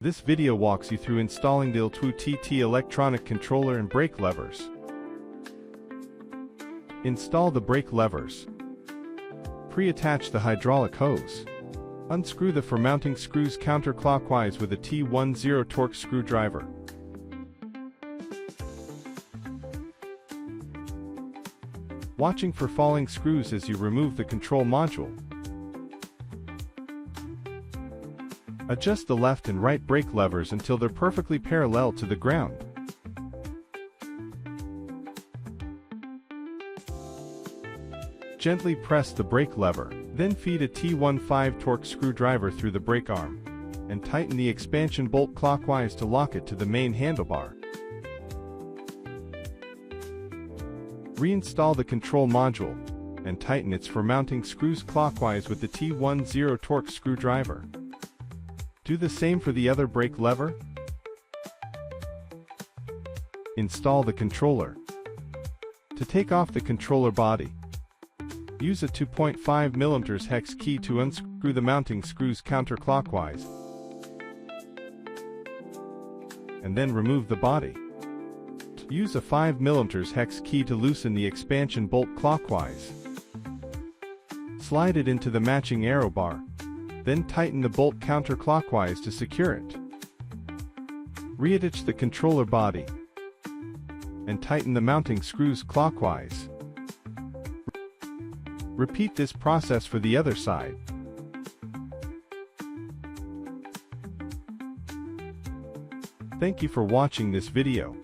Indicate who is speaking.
Speaker 1: This video walks you through installing the L-TWOO TT electronic controller and brake levers. Install the brake levers. Pre-attach the hydraulic hose. Unscrew the for-mounting screws counterclockwise with a T10 torque screwdriver. Watching for falling screws as you remove the control module. Adjust the left and right brake levers until they're perfectly parallel to the ground. Gently press the brake lever, then feed a T15 torque screwdriver through the brake arm, and tighten the expansion bolt clockwise to lock it to the main handlebar. Reinstall the control module, and tighten its for-mounting screws clockwise with the T10 torque screwdriver. Do the same for the other brake lever. Install the controller. To take off the controller body, use a 2.5 mm hex key to unscrew the mounting screws counterclockwise, and then remove the body. Use a 5 mm hex key to loosen the expansion bolt clockwise. Slide it into the matching arrow bar, then tighten the bolt counterclockwise to secure it. Reattach the controller body, and tighten the mounting screws clockwise. Repeat this process for the other side. Thank you for watching this video.